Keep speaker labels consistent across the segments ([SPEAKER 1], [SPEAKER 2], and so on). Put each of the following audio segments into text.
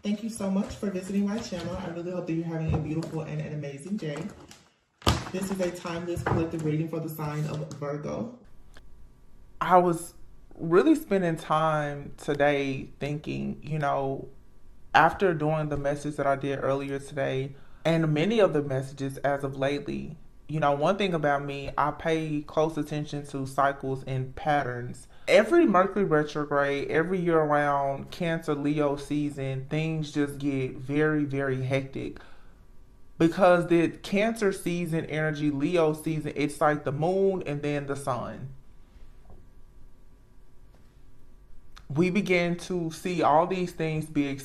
[SPEAKER 1] Thank you so much for visiting my channel. I really hope that you're having a beautiful and an amazing day. This is a timeless collective reading for the sign of Virgo. I was really spending time today thinking, after doing the message that I did earlier today and many of the messages as of lately, one thing about me, I pay close attention to cycles and patterns. Every Mercury retrograde, every year around Cancer Leo season, things just get very, very hectic. Because the Cancer season energy, Leo season, it's like the moon and then the sun. We begin to see all these things be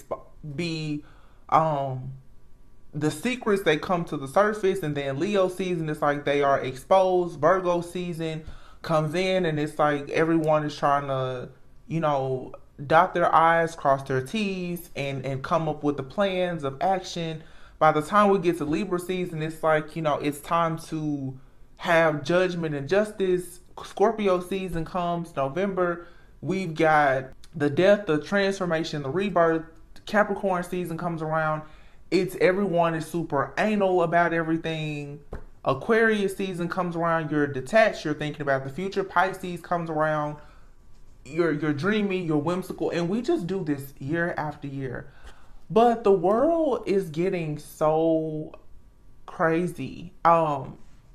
[SPEAKER 1] the secrets, they come to the surface, and then Leo season, it's like they are exposed. Virgo season comes in and it's like everyone is trying to, dot their I's, cross their T's, and come up with the plans of action. By the time we get to Libra season, it's like, it's time to have judgment and justice. Scorpio season comes, November. We've got the death, the transformation, the rebirth. Capricorn season comes around. It's everyone is super anal about everything. Aquarius season comes around. You're detached. You're thinking about the future. Pisces comes around. You're dreamy. You're whimsical. And we just do this year after year. But the world is getting so crazy. I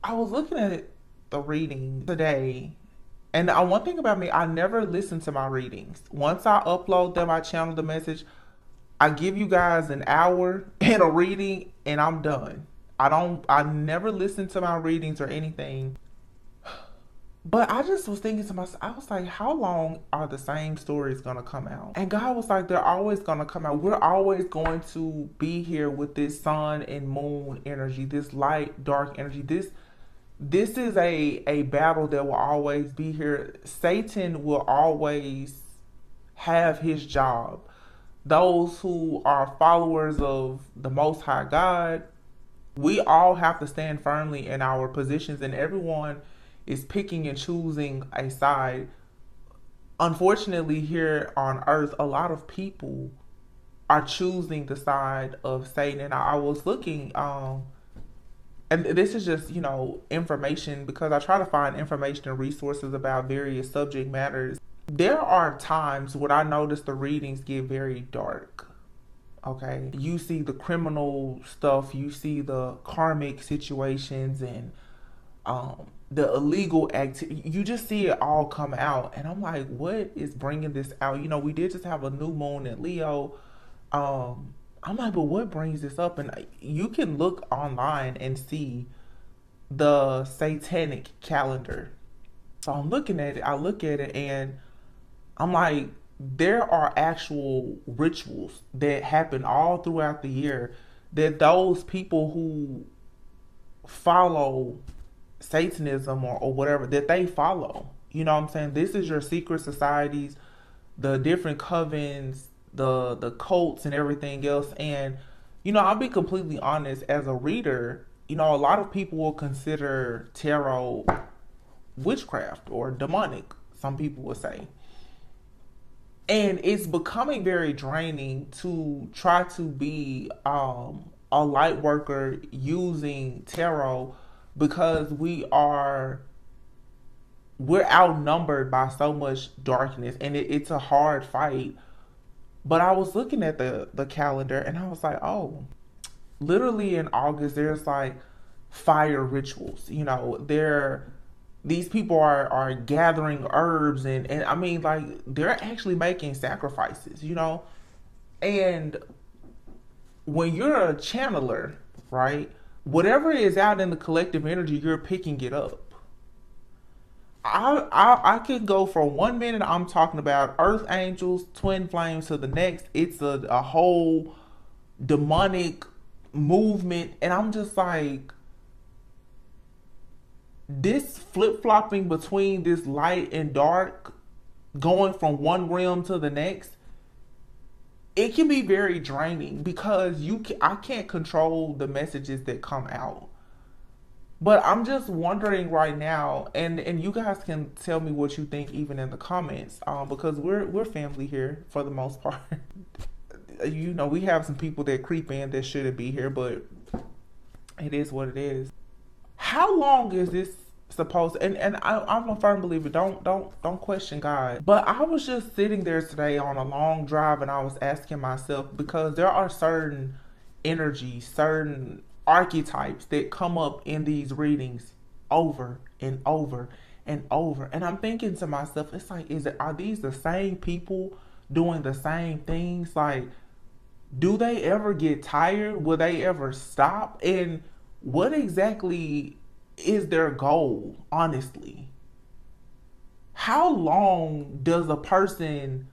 [SPEAKER 1] was looking at the reading today. And one thing about me, I never listen to my readings. Once I upload them, I channel the message. I give you guys an hour and a reading and I'm done. I never listen to my readings or anything. But I just was thinking to myself, I was like, how long are the same stories going to come out? And God was like, they're always going to come out. We're always going to be here with this sun and moon energy, this light, dark energy. This is a battle that will always be here. Satan will always have his job. Those who are followers of the Most High God, we all have to stand firmly in our positions, and everyone is picking and choosing a side. Unfortunately, here on earth, a lot of people are choosing the side of Satan. And I was looking, and this is just, information, because I try to find information and resources about various subject matters. There are times when I notice the readings get very dark. Okay. You see the criminal stuff, you see the karmic situations and the illegal activity. You just see it all come out. And I'm like, what is bringing this out? We did just have a new moon in Leo. I'm like, but what brings this up? And you can look online and see the satanic calendar. So I'm looking at it. I look at it and I'm like, there are actual rituals that happen all throughout the year that those people who follow Satanism or whatever, that they follow. You know what I'm saying? This is your secret societies, the different covens, the cults and everything else. And, I'll be completely honest, as a reader, a lot of people will consider tarot witchcraft or demonic, some people will say. And it's becoming very draining to try to be a light worker using tarot, because we're outnumbered by so much darkness, and it's a hard fight. But I was looking at the calendar and I was like, oh, literally in August, there's like fire rituals. These people are gathering herbs and I mean, like, they're actually making sacrifices, and when you're a channeler, right, whatever is out in the collective energy, you're picking it up. I can go for 1 minute, I'm talking about earth angels, twin flames, to the next it's a whole demonic movement, and I'm just like, this flip-flopping between this light and dark, going from one realm to the next, it can be very draining, because I can't control the messages that come out. But I'm just wondering right now, and you guys can tell me what you think even in the comments, because we're family here for the most part. we have some people that creep in that shouldn't be here, but it is what it is. How long is this supposed to, I'm a firm believer, don't question God. But I was just sitting there today on a long drive and I was asking myself, because there are certain energies, certain archetypes that come up in these readings over and over and over. And I'm thinking to myself, it's like, are these the same people doing the same things? Like, do they ever get tired? Will they ever stop? And what exactly is their goal, honestly? How long does a person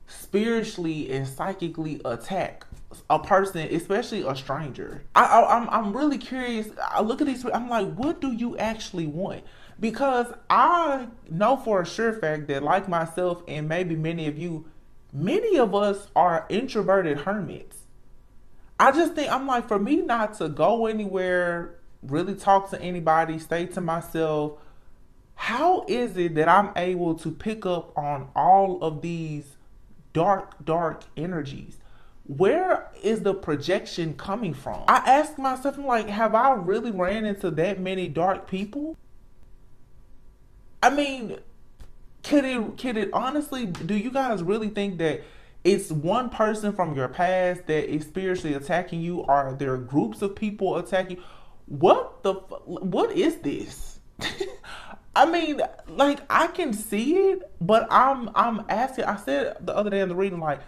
[SPEAKER 1] spiritually and psychically attack a person, especially a stranger? I'm really curious. I look at these, I'm like, what do you actually want? Because I know for a sure fact that, like myself and maybe many of you, many of us are introverted hermits. I just think, I'm like, for me not to go anywhere, really talk to anybody, stay to myself, how is it that I'm able to pick up on all of these dark energies? Where is the projection coming from? I ask myself, I'm like, have I really ran into that many dark people? I mean, could it honestly, do you guys really think that it's one person from your past that is spiritually attacking you? Are there groups of people attacking you? What is this? I mean, like, I can see it, but I'm asking. I said the other day in the reading, like,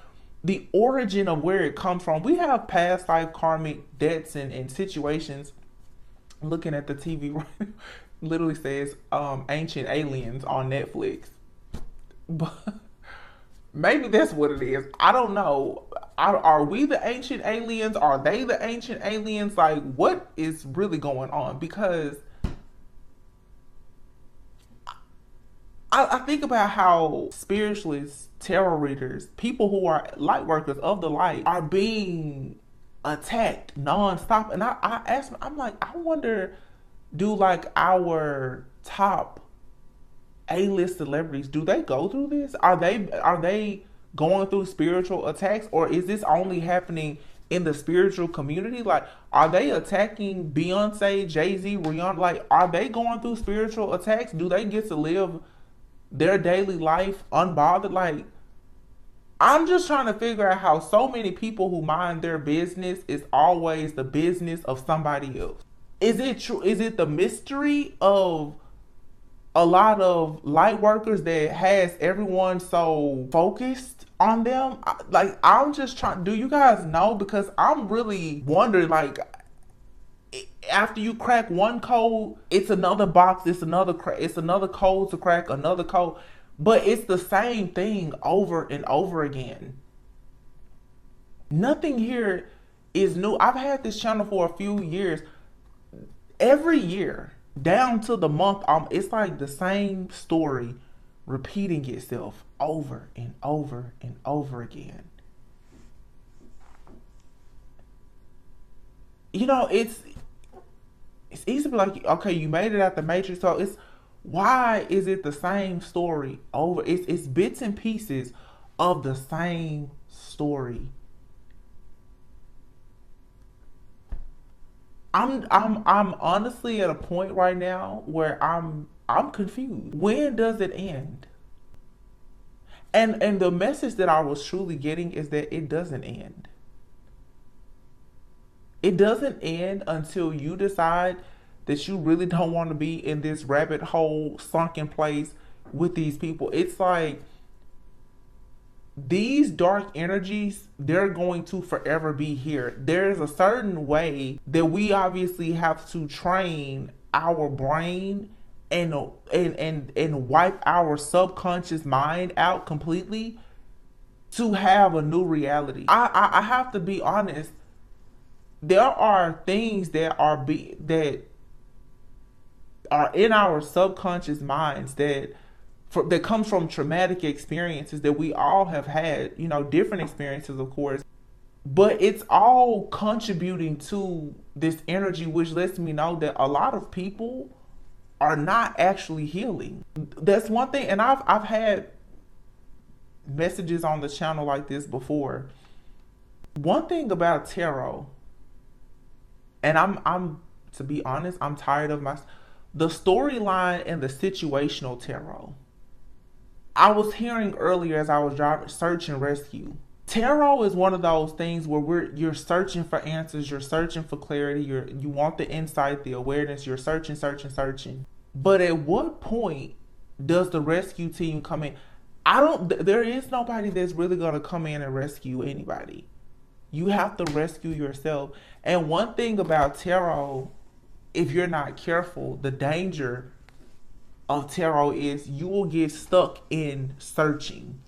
[SPEAKER 1] the origin of where it comes from. We have past life karmic debts and situations. Looking at the TV right, literally says Ancient Aliens on Netflix. But maybe that's what it is. I don't know. Are we the ancient aliens? Are they the ancient aliens? Like, what is really going on? Because I think about how spiritualists, tarot readers, people who are light workers of the light are being attacked nonstop. And I ask, I'm like, I wonder, do like our top A-list celebrities, do they go through this? Are they going through spiritual attacks, or is this only happening in the spiritual community? Like, are they attacking Beyonce, Jay-Z, Rihanna? Like, are they going through spiritual attacks? Do they get to live their daily life unbothered? Like, I'm just trying to figure out how so many people who mind their business is always the business of somebody else. Is it true? Is it the mystery of a lot of light workers that has everyone so focused on them? Like, I'm just trying, do you guys know? Because I'm really wondering, like, after you crack one code, it's another box, it's another code to crack, another code, but it's the same thing over and over again. Nothing here is new. I've had this channel for a few years. Every year, down to the month, it's like the same story repeating itself over and over and over again. You know, it's easy to be like, okay, you made it out the matrix, so it's, why is it the same story over? It's bits and pieces of the same story. I'm honestly at a point right now where I'm confused. When does it end? And the message that I was truly getting is that it doesn't end. It doesn't end until you decide that you really don't want to be in this rabbit hole, sunken place with these people. It's like, these dark energies, they're going to forever be here. There's a certain way that we obviously have to train our brain and wipe our subconscious mind out completely to have a new reality. I have to be honest. There are things that are in our subconscious minds that comes from traumatic experiences that we all have had, different experiences, of course, but it's all contributing to this energy, which lets me know that a lot of people are not actually healing. That's one thing. And I've had messages on the channel like this before, One thing about tarot, and I'm to be honest, I'm tired of the storyline and the situational tarot. I was hearing earlier as I was driving, search and rescue. Tarot is one of those things where you're searching for answers, you're searching for clarity, you want the insight, the awareness, you're searching. But at what point does the rescue team come in? There is nobody that's really gonna come in and rescue anybody. You have to rescue yourself. And one thing about tarot, if you're not careful, the danger of tarot is you will get stuck in searching.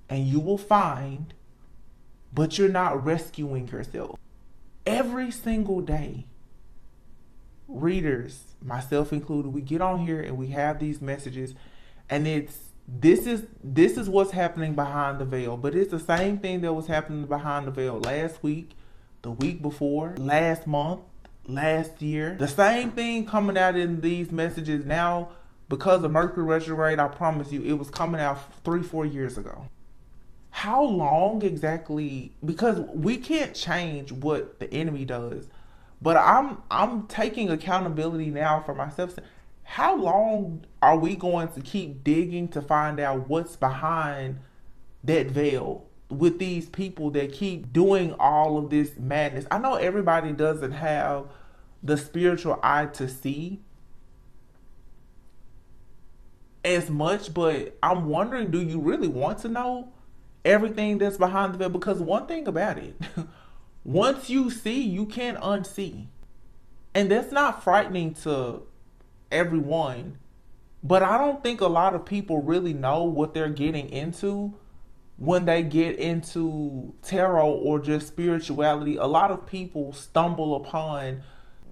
[SPEAKER 1] And you will find, but you're not rescuing yourself. Every single day, readers, myself included, we get on here and we have these messages, and this is what's happening behind the veil. But it's the same thing that was happening behind the veil last week, the week before, last month, last year. The same thing coming out in these messages now because of Mercury retrograde. I promise you, it was coming out 3-4 years ago. How long exactly? Because we can't change what the enemy does, but I'm taking accountability now for myself. How long are we going to keep digging to find out what's behind that veil with these people that keep doing all of this madness? I know everybody doesn't have the spiritual eye to see as much, but I'm wondering, do you really want to know everything that's behind the veil? Because one thing about it, once you see, you can't unsee. And that's not frightening to everyone, but I don't think a lot of people really know what they're getting into when they get into tarot or just spirituality. A lot of people stumble upon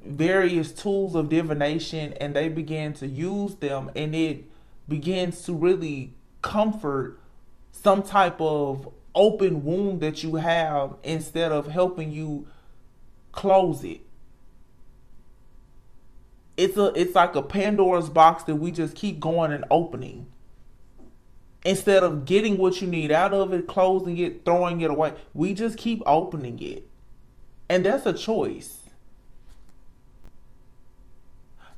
[SPEAKER 1] various tools of divination and they begin to use them, and it begins to really comfort some type of open wound that you have instead of helping you close it. It's like a Pandora's box that we just keep going and opening. Instead of getting what you need out of it, closing it, throwing it away, we just keep opening it. And that's a choice.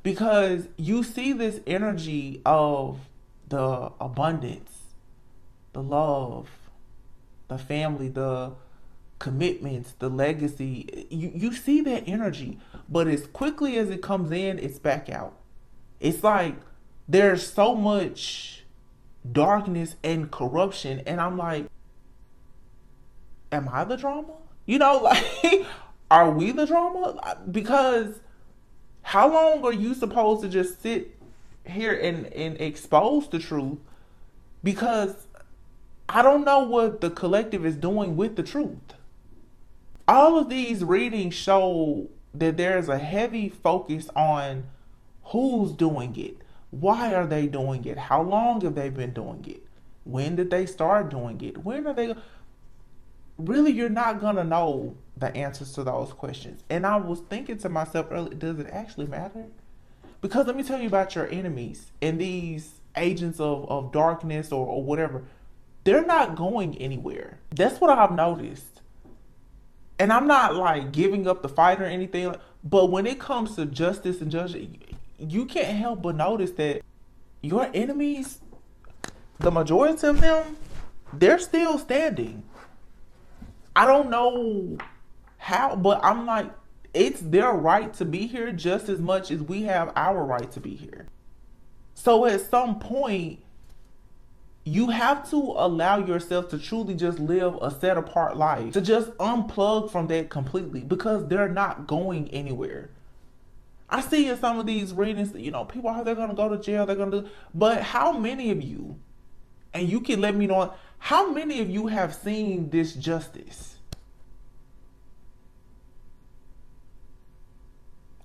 [SPEAKER 1] Because you see this energy of the abundance, the love, the family, the commitments, the legacy. You see that energy, but as quickly as it comes in, it's back out. It's like there's so much darkness and corruption, and I'm like, am I the drama? Like, are we the drama? Because how long are you supposed to just sit here and expose the truth? Because I don't know what the collective is doing with the truth. All of these readings show that there's a heavy focus on who's doing it. Why are they doing it? How long have they been doing it? When did they start doing it? When are they? Really, you're not going to know the answers to those questions. And I was thinking to myself earlier, does it actually matter? Because let me tell you about your enemies and these agents of darkness or whatever. They're not going anywhere. That's what I've noticed. And I'm not like giving up the fight or anything, but when it comes to justice and judgment, you can't help but notice that your enemies, the majority of them, they're still standing. I don't know how, but I'm like, it's their right to be here just as much as we have our right to be here. So at some point, you have to allow yourself to truly just live a set apart life, to just unplug from that completely, because they're not going anywhere. I see in some of these readings, people are, they're going to go to jail, they're going to do, but how many of you, and you can let me know, how many of you have seen this justice?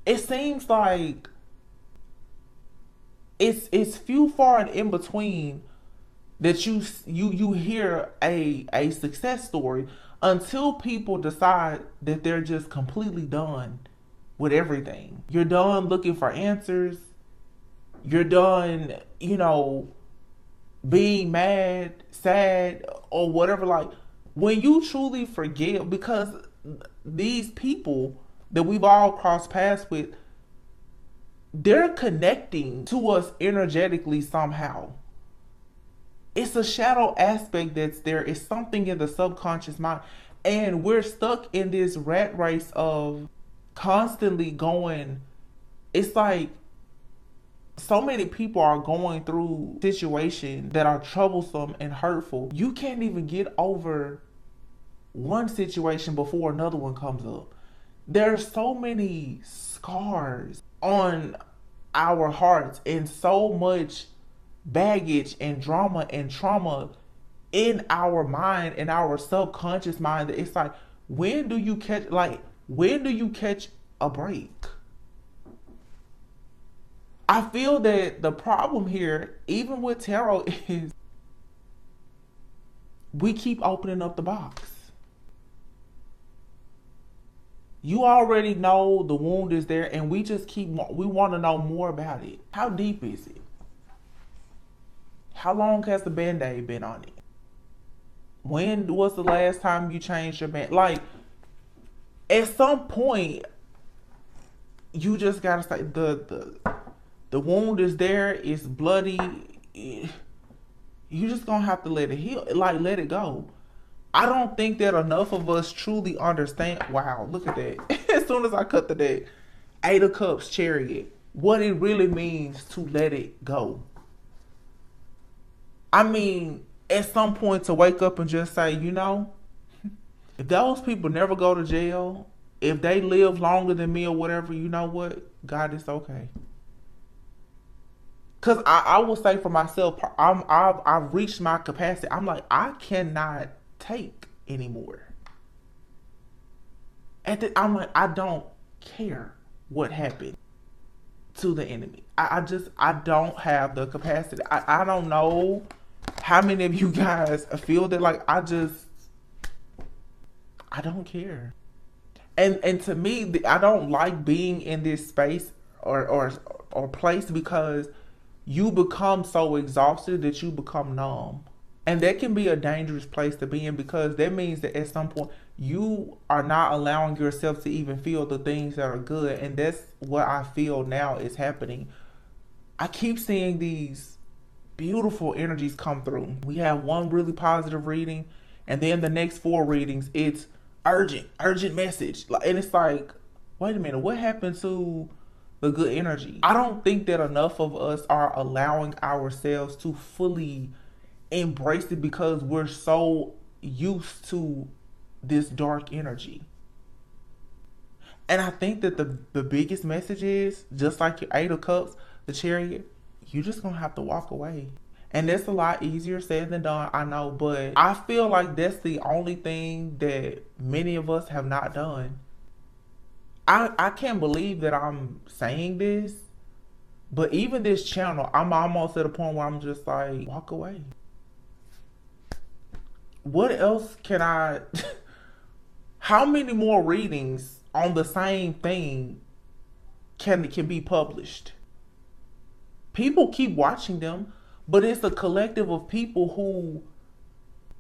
[SPEAKER 1] It seems like it's few far and in between that you hear a success story until people decide that they're just completely done with everything. You're done looking for answers. You're done, being mad, sad, or whatever. Like, When you truly forgive, because these people that we've all crossed paths with, they're connecting to us energetically somehow. It's a shadow aspect that's there. It's something in the subconscious mind. And we're stuck in this rat race of constantly going. It's like so many people are going through situations that are troublesome and hurtful. You can't even get over one situation before another one comes up. There's so many scars on our hearts and so much baggage and drama and trauma in our mind and our subconscious mind that it's like, when do you catch a break? I feel that the problem here, even with tarot, is we keep opening up the box. You already know the wound is there, and we want to know more about it. How deep is it? How long has the Band-Aid been on it? When was the last time you changed your band? Like, at some point, you just gotta say the wound is there. It's bloody. You just gonna have to let it heal. Like, let it go. I don't think that enough of us truly understand. Wow, look at that. As soon as I cut the deck, 8 of Cups, Chariot. What it really means to let it go. I mean, at some point to wake up and just say, you know, if those people never go to jail, if they live longer than me or whatever, you know what? God, it's okay. Because I will say for myself, I've reached my capacity. I'm like, I cannot take anymore. I'm like, I don't care what happened to the enemy. I don't have the capacity. I don't know how many of you guys feel that. Like, I don't care. And to me, I don't like being in this space or place, because you become so exhausted that you become numb. And that can be a dangerous place to be in, because that means that at some point you are not allowing yourself to even feel the things that are good. And that's what I feel now is happening. I keep seeing these beautiful energies come through. We have one really positive reading, and then the next 4 readings, it's urgent message. And it's like, wait a minute, what happened to the good energy? I don't think that enough of us are allowing ourselves to fully embrace it, because we're so used to this dark energy. And I think that the biggest message is, just like your 8 of Cups, the Chariot, you're just gonna have to walk away. And that's a lot easier said than done, I know, but I feel like that's the only thing that many of us have not done. I can't believe that I'm saying this, but even this channel, I'm almost at a point where I'm just like, walk away. What else can I... How many more readings on the same thing can be published? People keep watching them, but it's a collective of people who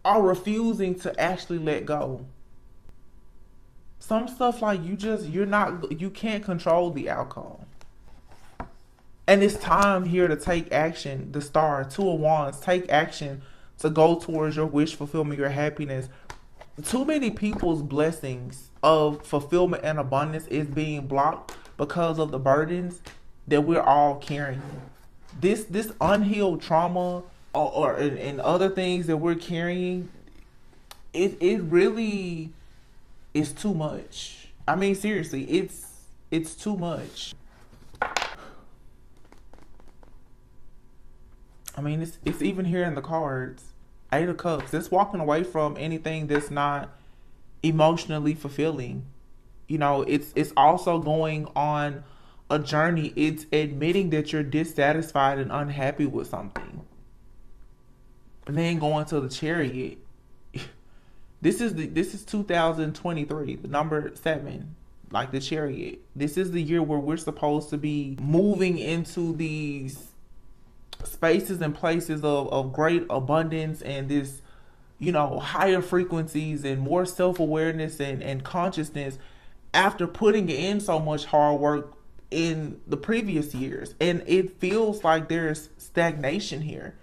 [SPEAKER 1] are refusing to actually let go. Some stuff like you can't control the outcome. And it's time here to take action. The Star, 2 of Wands, take action to go towards your wish fulfillment, your happiness. Too many people's blessings of fulfillment and abundance is being blocked because of the burdens that we're all carrying. This unhealed trauma and other things that we're carrying, it really is too much. I mean, seriously, it's too much. I mean, it's even here in the cards. 8 of Cups. It's walking away from anything that's not emotionally fulfilling. You know, it's also going on a journey. It's admitting that you're dissatisfied and unhappy with something. And then going to the Chariot. This is 2023, the number 7, like the Chariot. This is the year where we're supposed to be moving into these spaces and places of great abundance and this higher frequencies and more self-awareness and consciousness after putting in so much hard work in the previous years. And it feels like there's stagnation here.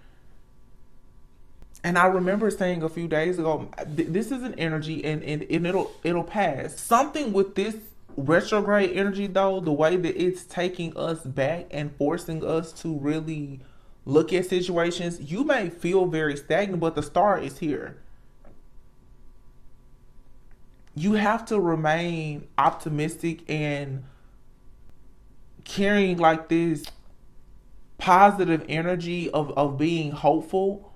[SPEAKER 1] And I remember saying a few days ago, this is an energy, and it'll pass. Something with this retrograde energy, though, the way that it's taking us back and forcing us to really look at situations, you may feel very stagnant, but the star is here. You have to remain optimistic and carrying like this positive energy of being hopeful,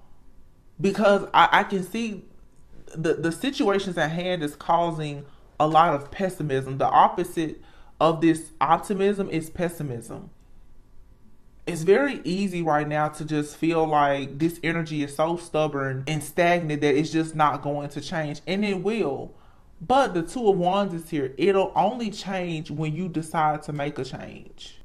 [SPEAKER 1] because I can see the situations at hand is causing a lot of pessimism. The opposite of this optimism is pessimism. It's very easy right now to just feel like this energy is so stubborn and stagnant that it's just not going to change, and it will. But the Two of Wands is here. It'll only change when you decide to make a change.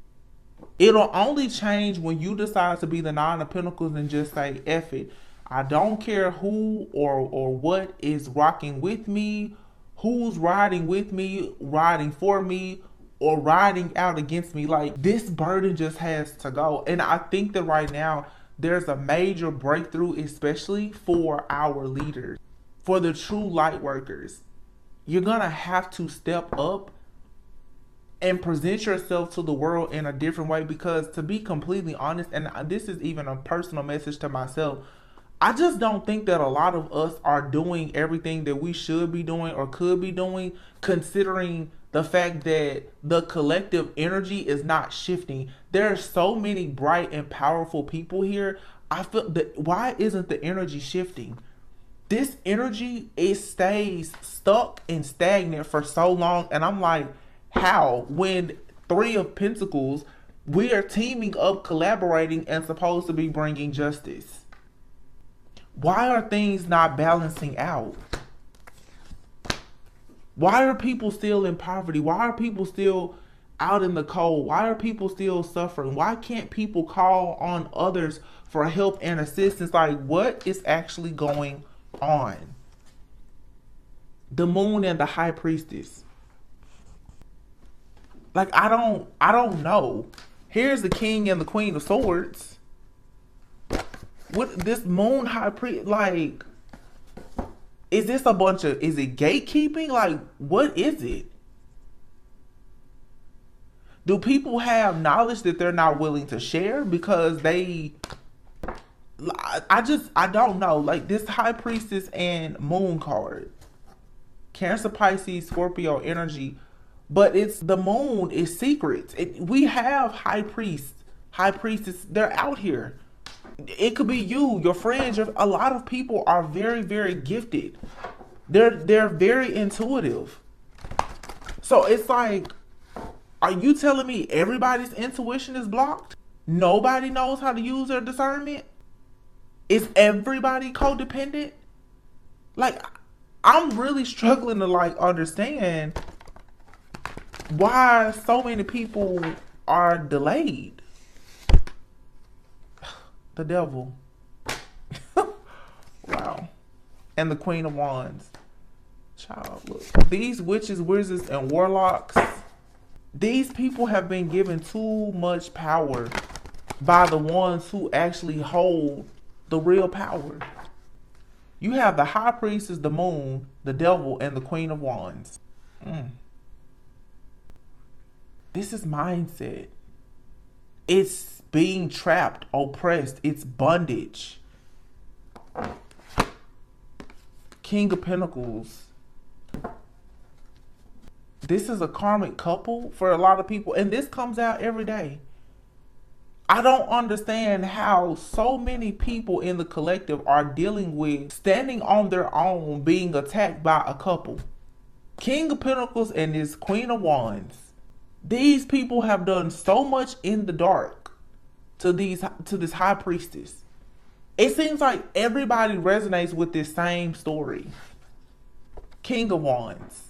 [SPEAKER 1] It'll only change when you decide to be the Nine of Pentacles and just say, F it. I don't care who or what is rocking with me, who's riding with me, riding for me, or riding out against me. Like, this burden just has to go. And I think that right now there's a major breakthrough, especially for our leaders, for the true light workers. You're gonna have to step up and present yourself to the world in a different way, because to be completely honest, and this is even a personal message to myself, I just don't think that a lot of us are doing everything that we should be doing or could be doing, considering the fact that the collective energy is not shifting. There are so many bright and powerful people here. I feel that, why isn't the energy shifting? This energy, it stays stuck and stagnant for so long. And I'm like, how? When Three of Pentacles, we are teaming up, collaborating, and supposed to be bringing justice. Why are things not balancing out? Why are people still in poverty? Why are people still out in the cold? Why are people still suffering? Why can't people call on others for help and assistance? Like, what is actually going on? The Moon and the High Priestess. Like, I don't know. Here's the King and the Queen of Swords. What this Moon High Priest, like, is this a bunch of, is it gatekeeping? Like, what is it? Do people have knowledge that they're not willing to share because I don't know. Like, this High Priestess and Moon card, Cancer, Pisces, Scorpio energy, but it's the Moon is secrets. We have High Priestess, they're out here. It could be you, your friends. A lot of people are very, very gifted. They're very intuitive. So it's like, are you telling me everybody's intuition is blocked? Nobody knows how to use their discernment? Is everybody codependent? Like, I'm really struggling to understand why so many people are delayed. The Devil. Wow. And the Queen of Wands. Child, look. These witches, wizards, and warlocks, these people have been given too much power by the ones who actually hold the real power. You have the High Priestess, the Moon, the Devil, and the Queen of Wands. This is mindset. It's being trapped, oppressed. It's bondage. King of Pentacles. This is a karmic couple for a lot of people, and this comes out every day. I don't understand how so many people in the collective are dealing with standing on their own, being attacked by a couple. King of Pentacles and this Queen of Wands. These people have done so much in the dark to this High Priestess. It seems like everybody resonates with this same story. King of Wands.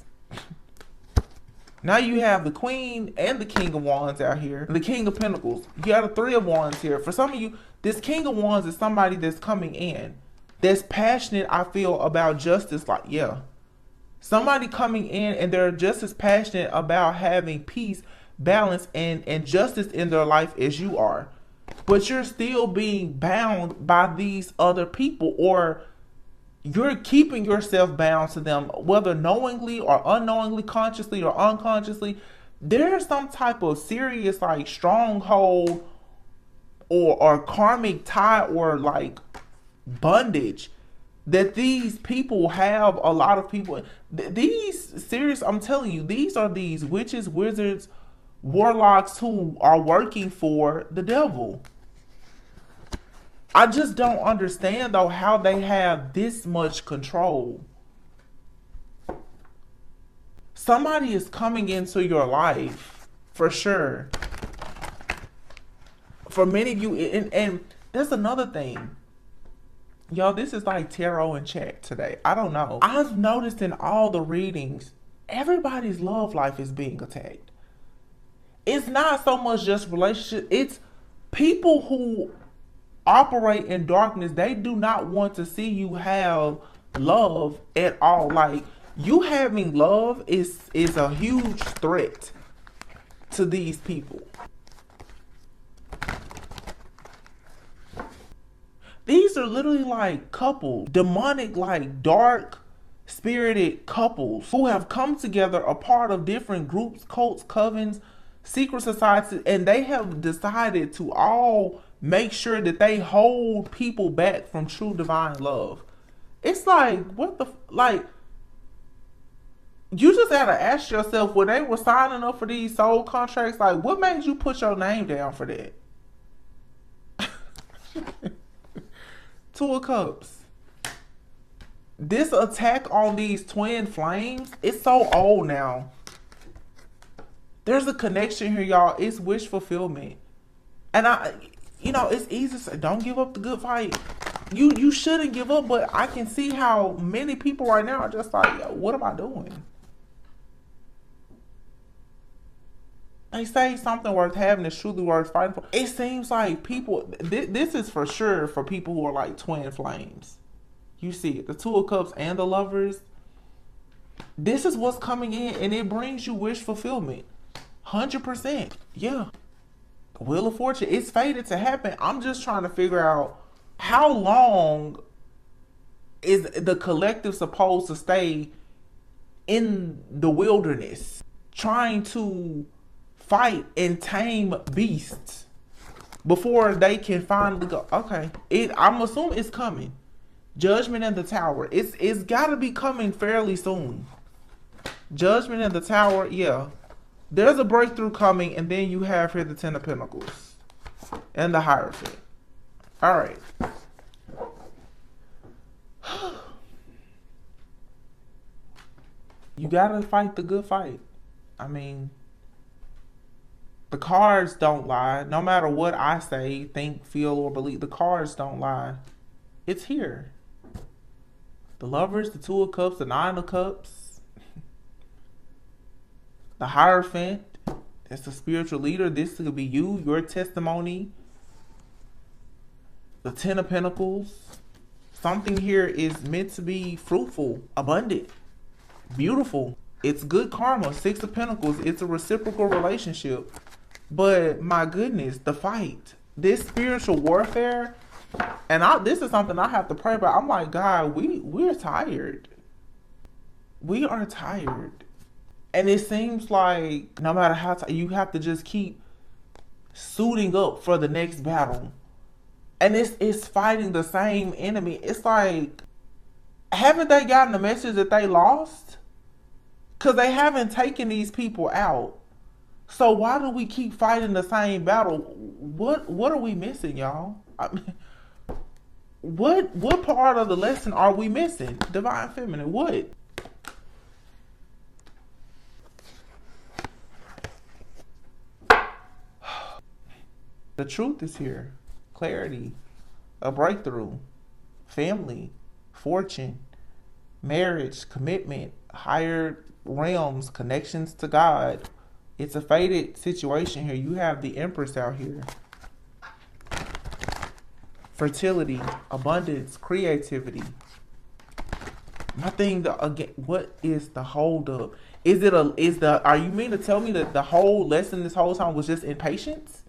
[SPEAKER 1] Now you have the Queen and the King of Wands out here. The King of Pentacles. You have the Three of Wands here. For some of you, this King of Wands is somebody that's coming in. that's passionate, I feel, about justice. Like, yeah, somebody coming in and they're just as passionate about having peace, balance, and justice in their life as you are. But you're still being bound by these other people, or you're keeping yourself bound to them, whether knowingly or unknowingly, consciously or unconsciously. There's some type of serious like stronghold or karmic tie or like bondage that these people have. A lot of people, these serious, I'm telling you, these are these witches, wizards, warlocks who are working for the devil. I just don't understand though how they have this much control. Somebody is coming into your life for sure. For many of you, and that's another thing. Y'all, this is like tarot and chat today. I don't know. I've noticed in all the readings, everybody's love life is being attacked. It's not so much just relationship. It's people who operate in darkness. They do not want to see you have love at all. Like, you having love is a huge threat to these people. These are literally like couples, demonic, like dark spirited couples who have come together, a part of different groups, cults, covens, secret societies, and they have decided to all make sure that they hold people back from true divine love. It's like, what the, like, you just gotta ask yourself, when they were signing up for these soul contracts, like, what made you put your name down for that? Two of Cups. This attack on these twin flames, it's so old now. There's a connection here, y'all. It's wish fulfillment. And it's easy to say, don't give up the good fight. You shouldn't give up, but I can see how many people right now are just like, yo, what am I doing? They say something worth having is truly worth fighting for. It seems like people, this is for sure for people who are like twin flames. You see it, the Two of Cups and the Lovers. This is what's coming in, and it brings you wish fulfillment. 100%. Yeah. Wheel of Fortune, it's fated to happen. I'm just trying to figure out, how long is the collective supposed to stay in the wilderness trying to fight and tame beasts before they can finally go, okay, I'm assuming it's coming. Judgment in the Tower. It's gotta be coming fairly soon. Judgment in the Tower, yeah. There's a breakthrough coming, and then you have here the Ten of Pentacles and the Hierophant. All right. You gotta fight the good fight. I mean, the cards don't lie. No matter what I say, think, feel, or believe, the cards don't lie. It's here. The Lovers, the Two of Cups, the Nine of Cups, the Hierophant. That's the spiritual leader. This could be you, your testimony. The Ten of Pentacles. Something here is meant to be fruitful, abundant, beautiful. It's good karma. Six of Pentacles. It's a reciprocal relationship. But my goodness, the fight, this spiritual warfare, and this is something I have to pray about. I'm like, God, we're tired. We are tired. And it seems like no matter how you have to just keep suiting up for the next battle. And it's fighting the same enemy. It's like, haven't they gotten the message that they lost? Because they haven't taken these people out. So why do we keep fighting the same battle? What are we missing, y'all? I mean, what part of the lesson are we missing? Divine Feminine, what? The truth is here. Clarity, a breakthrough, family, fortune, marriage, commitment, higher realms, connections to God. It's a fated situation here. You have the Empress out here. fertility, abundance, creativity. My thing, again, what is the hold up? Are you mean to tell me that the whole lesson this whole time was just impatience?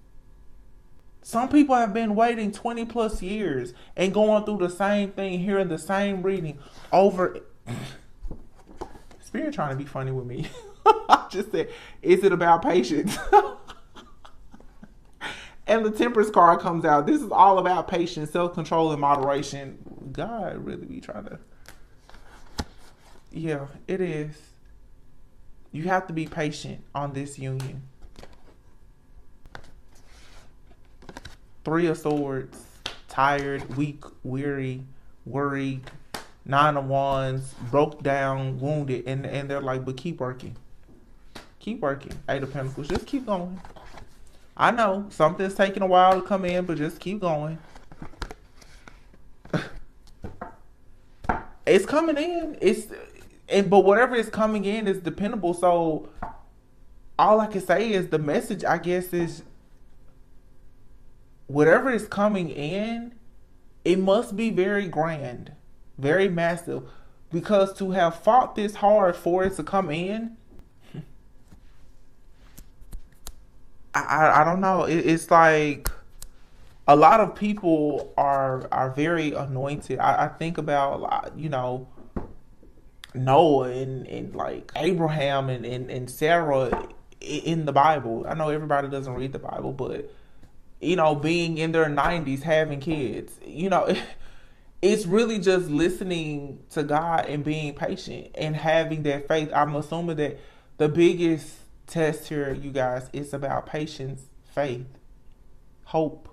[SPEAKER 1] Some people have been waiting 20 plus years and going through the same thing, hearing the same reading over. Spirit trying to be funny with me. I just said, is it about patience? And the Temperance card comes out. This is all about patience, self-control, and moderation. God really be trying to. Yeah, it is. You have to be patient on this union. 3 of Swords. Tired, weak, weary, worried. 9 of Wands. Broke down, wounded. And they're like, but keep working. Keep working. 8 of Pentacles. Just keep going. I know something's taking a while to come in, but just keep going. It's coming in. But whatever is coming in is dependable. So all I can say is the message, I guess, is whatever is coming in, it must be very grand, very massive, because to have fought this hard for it to come in, I don't know. It's like a lot of people are very anointed. I think about, Noah and like Abraham and Sarah in the Bible. I know everybody doesn't read the Bible, but being in their 90s, having kids, it's really just listening to God and being patient and having that faith. I'm assuming that the biggest test here, you guys, is about patience, faith, hope.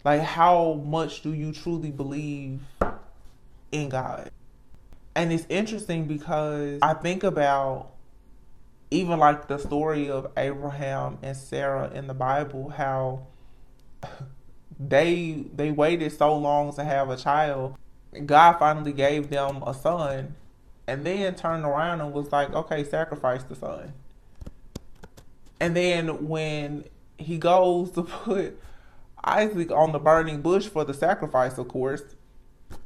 [SPEAKER 1] Like, how much do you truly believe in God? And it's interesting because I think about even like the story of Abraham and Sarah in the Bible, how they waited so long to have a child. God finally gave them a son and then turned around and was like, okay, sacrifice the son. And then when he goes to put Isaac on the burning bush for the sacrifice, of course,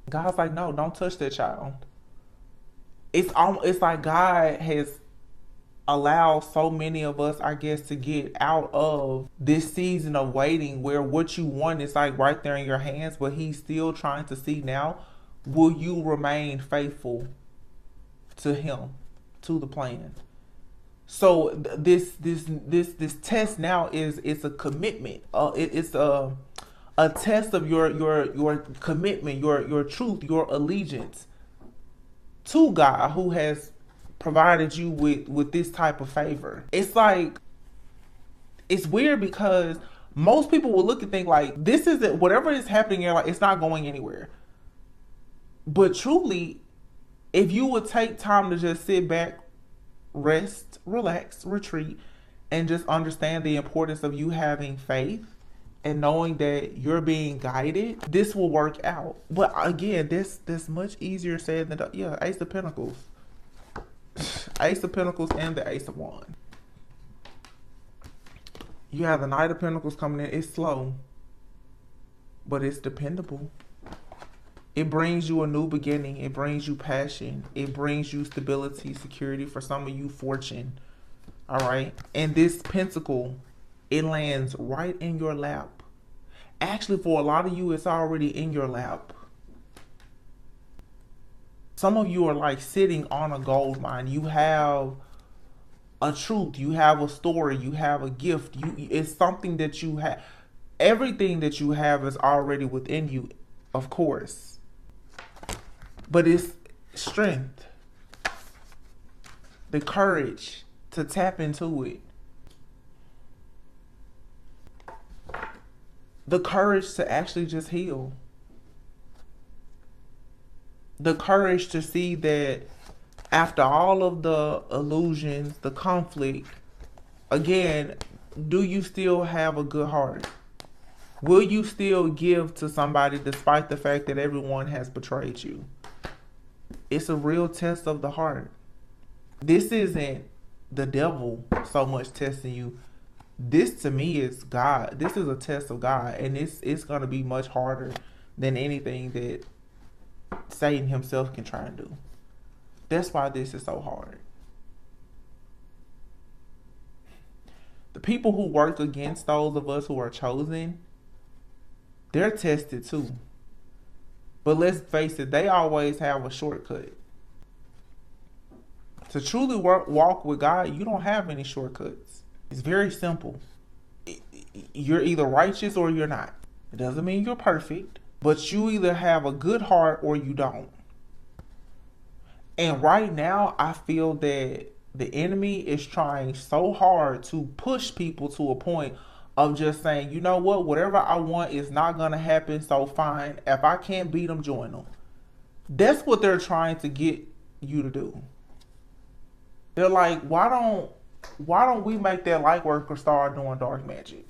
[SPEAKER 1] God's like, no, don't touch that child. It's like God has allowed so many of us, I guess, to get out of this season of waiting where what you want is like right there in your hands, but he's still trying to see now, will you remain faithful to him, to the plan? So this test now it's a commitment. It's a test of your commitment, your truth, your allegiance to God, who has provided you with this type of favor. It's like, it's weird because most people will look and think like, this isn't, whatever is happening in your life, it's not going anywhere. But truly, if you would take time to just sit back, rest, relax, retreat, and just understand the importance of you having faith and knowing that you're being guided, this will work out. But again, this much easier said than done. Yeah, Ace of Pentacles. Ace of Pentacles and the Ace of Wands. You have the Knight of Pentacles coming in. It's slow, but it's dependable. It brings you a new beginning. It brings you passion. It brings you stability, security. For some of you, fortune. All right. And this pentacle, it lands right in your lap. Actually, for a lot of you, it's already in your lap. Some of you are like sitting on a gold mine. You have a truth. You have a story. You have a gift. It's something that you have. Everything that you have is already within you, of course. But it's strength, the courage to tap into it, the courage to actually just heal, the courage to see that after all of the illusions, the conflict, again, do you still have a good heart? Will you still give to somebody despite the fact that everyone has betrayed you? It's a real test of the heart. This isn't the devil so much testing you. This to me is God. This is a test of God, and it's gonna be much harder than anything that Satan himself can try and do. That's why this is so hard. The people who work against those of us who are chosen, they're tested too. But let's face it, they always have a shortcut. To truly walk with God, you don't have any shortcuts. It's very simple. You're either righteous or you're not. It doesn't mean you're perfect, but you either have a good heart or you don't. And right now, I feel that the enemy is trying so hard to push people to a point of just saying, you know what, whatever I want is not going to happen, so fine. If I can't beat them, join them. That's what they're trying to get you to do. They're like, why don't we make that light worker start doing dark magic?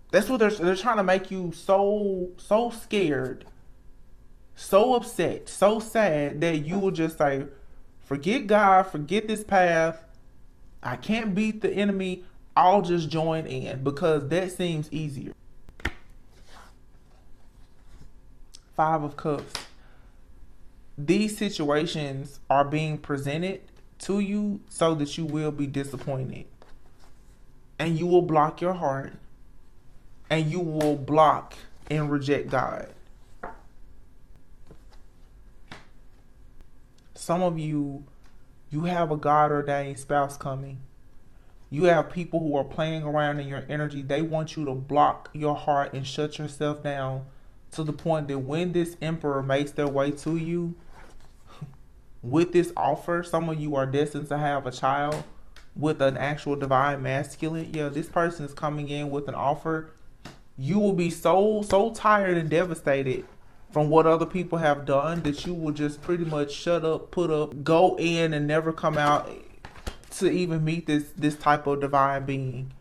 [SPEAKER 1] That's what they're trying to make you so scared, so upset, so sad that you will just say, forget God, forget this path. I can't beat the enemy. I'll just join in because that seems easier. 5 of Cups. These situations are being presented to you so that you will be disappointed. And you will block your heart. And you will block and reject God. Some of you have a God-ordained spouse coming. You have people who are playing around in your energy. They want you to block your heart and shut yourself down to the point that when this emperor makes their way to you with this offer, some of you are destined to have a child with an actual divine masculine. Yeah, this person is coming in with an offer. You will be so tired and devastated from what other people have done that you will just pretty much shut up, put up, go in and never come out to even meet this type of divine being.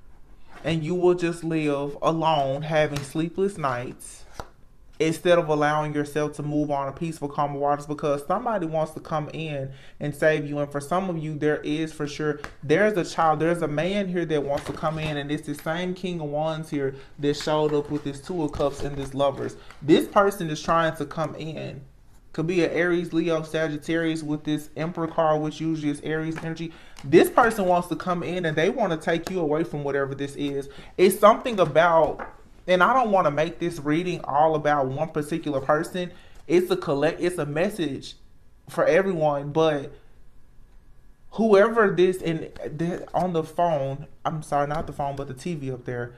[SPEAKER 1] And you will just live alone, having sleepless nights, instead of allowing yourself to move on to peaceful, calm waters, because somebody wants to come in and save you. And for some of you, there is for sure, there's a man here that wants to come in, and it's the same King of Wands here that showed up with this 2 of Cups and this Lovers. This person is trying to come in. Could be an Aries, Leo, Sagittarius with this Emperor card, which usually is Aries energy. This person wants to come in and they want to take you away from whatever this is. It's something about, and I don't want to make this reading all about one particular person. It's a message for everyone, but whoever this on the phone, I'm sorry, not the phone, but the TV up there,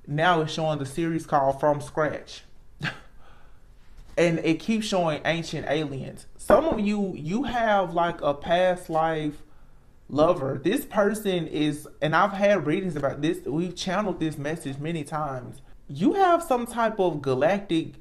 [SPEAKER 1] now is showing the series called From Scratch. And it keeps showing ancient aliens. Some of you have like a past life lover. This person is, and I've had readings about this. We've channeled this message many times. You have some type of galactic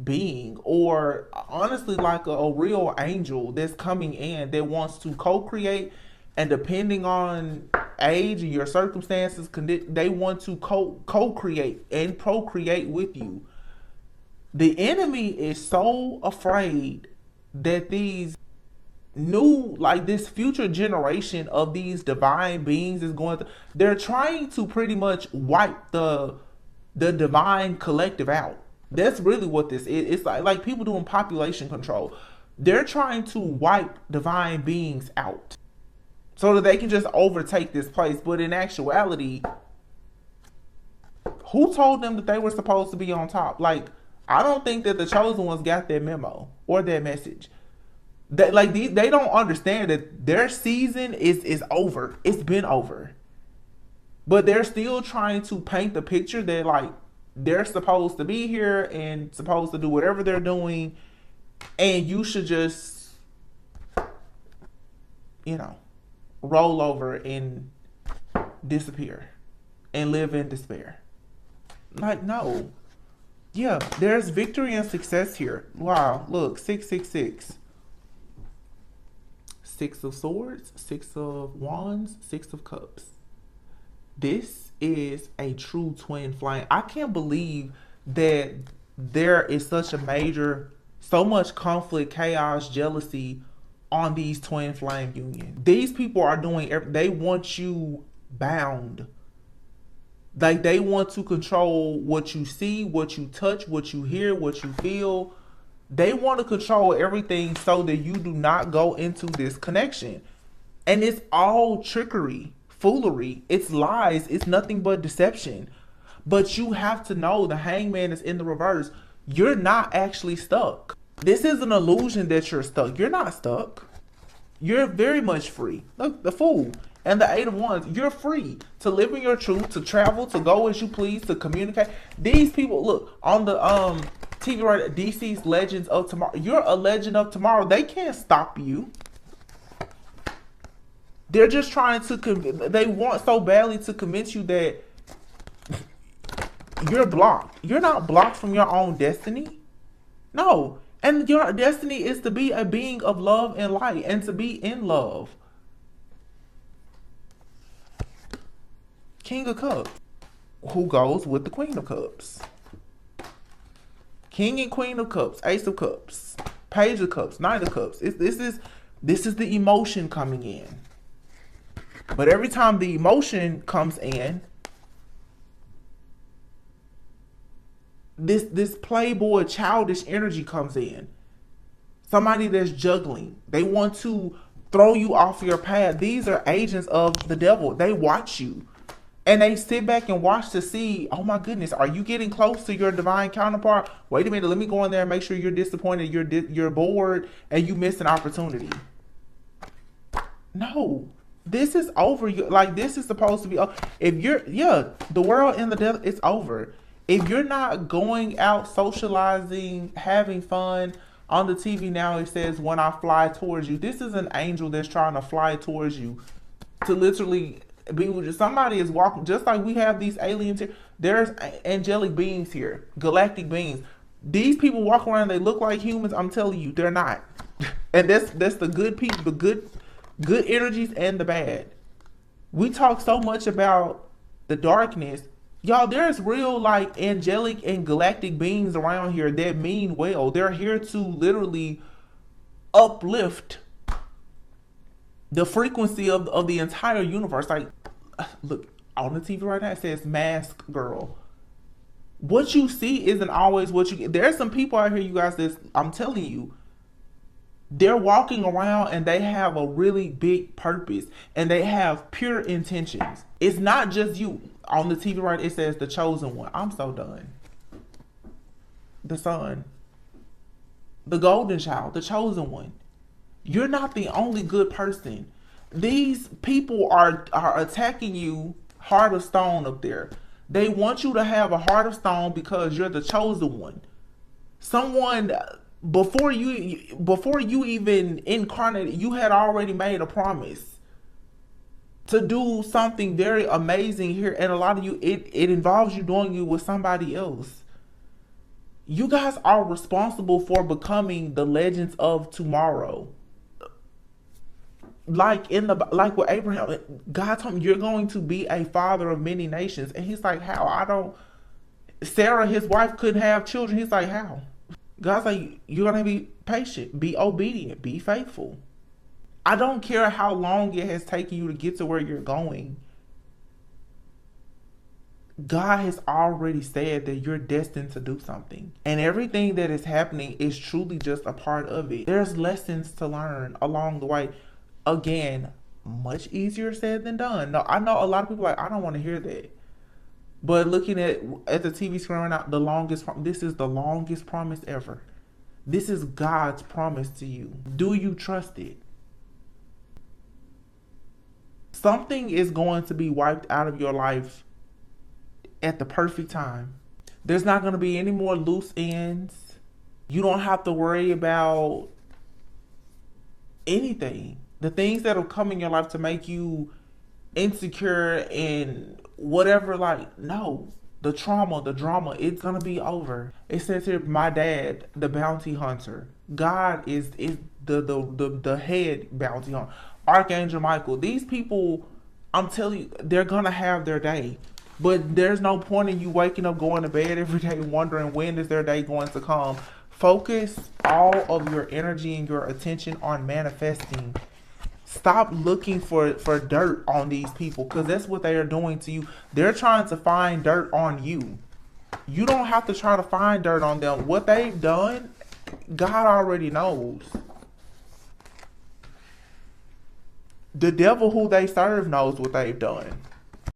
[SPEAKER 1] being, or honestly like a real angel that's coming in that wants to co-create, and depending on age and your circumstances, they want to co-create and procreate with you. The enemy is so afraid that these new, like this future generation of these divine beings is they're trying to pretty much wipe the divine collective out. That's really what this is. It's like people doing population control. They're trying to wipe divine beings out so that they can just overtake this place. But in actuality, who told them that they were supposed to be on top? Like, I don't think that the chosen ones got that memo or that message. That they don't understand that their season is over. It's been over. But they're still trying to paint the picture that like they're supposed to be here and supposed to do whatever they're doing, and you should just, roll over and disappear and live in despair. Like, no. Yeah, there's victory and success here. Wow, look, 666. 6 of Swords, 6 of Wands, 6 of Cups. This is a true twin flame. I can't believe that there is so much conflict, chaos, jealousy on these twin flame union. These people are they want you bound Like they want to control what you see, what you touch, what you hear, what you feel. They want to control everything so that you do not go into this connection. And it's all trickery, foolery, it's lies, it's nothing but deception. But you have to know the hangman is in the reverse. You're not actually stuck. This is an illusion that you're stuck. You're not stuck. You're very much free. Look, the Fool and the Eight of Wands, you're free to live in your truth, to travel, to go as you please, to communicate. These people, look, on the TV right, DC's Legends of Tomorrow. You're a legend of tomorrow. They can't stop you. They're just trying to, they want so badly to convince you that you're blocked. You're not blocked from your own destiny. No. And your destiny is to be a being of love and light and to be in love. King of Cups. Who goes with the Queen of Cups? King and Queen of Cups. Ace of Cups. Page of Cups. Knight of Cups. This is the emotion coming in. But every time the emotion comes in, this playboy childish energy comes in. Somebody that's juggling. They want to throw you off your path. These are agents of the devil. They watch you. And they sit back and watch to see, oh my goodness, are you getting close to your divine counterpart? Wait a minute, let me go in there and make sure you're disappointed, you're bored, and you missed an opportunity. No. This is over. Like, this is supposed to be, if you're, the world and the devil, it's over. If you're not going out, socializing, having fun, on the TV now it says, when I fly towards you. This is an angel that's trying to fly towards you to literally be with you. Somebody is walking, just like we have these aliens here. There's angelic beings here, galactic beings. These people walk around, they look like humans. I'm telling you, they're not. And that's the good people, the good energies and the bad. We talk so much about the darkness. Y'all, there's real like angelic and galactic beings around here that mean well. They're here to literally uplift the frequency of the entire universe. Like, look, on the TV right now it says mask girl. What you see isn't always what you get. There's some people out here, you guys, that I'm telling you, they're walking around and they have a really big purpose and they have pure intentions. It's not just you. On the TV right, it says the chosen one. I'm so done. The son. The golden child. The chosen one. You're not the only good person. These people are attacking you heart of stone up there. They want you to have a heart of stone because you're the chosen one. Someone, before you even incarnated, you had already made a promise to do something very amazing here. And a lot of you, it involves you doing it with somebody else. You guys are responsible for becoming the legends of tomorrow. Like with Abraham, God told him, you're going to be a father of many nations. And he's like, how? Sarah, his wife, couldn't have children. He's like, how? God's like, you're going to be patient, be obedient, be faithful. I don't care how long it has taken you to get to where you're going. God has already said that you're destined to do something. And everything that is happening is truly just a part of it. There's lessons to learn along the way. Again, much easier said than done. No, I know a lot of people are like, I don't want to hear that. But looking at the TV screen right now, this is the longest promise ever. This is God's promise to you. Do you trust it? Something is going to be wiped out of your life at the perfect time. There's not going to be any more loose ends. You don't have to worry about anything. The things that will come in your life to make you insecure and whatever, like, no. The trauma, the drama, it's going to be over. It says here, my dad, the bounty hunter. God is the head bounty hunter. Archangel Michael. These people, I'm telling you, they're going to have their day. But there's no point in you waking up, going to bed every day, wondering when is their day going to come. Focus all of your energy and your attention on manifesting Stop looking for dirt on these people, because that's what they are doing to you. They're trying to find dirt on you. You don't have to try to find dirt on them. What they've done, God already knows. The devil who they serve knows what they've done.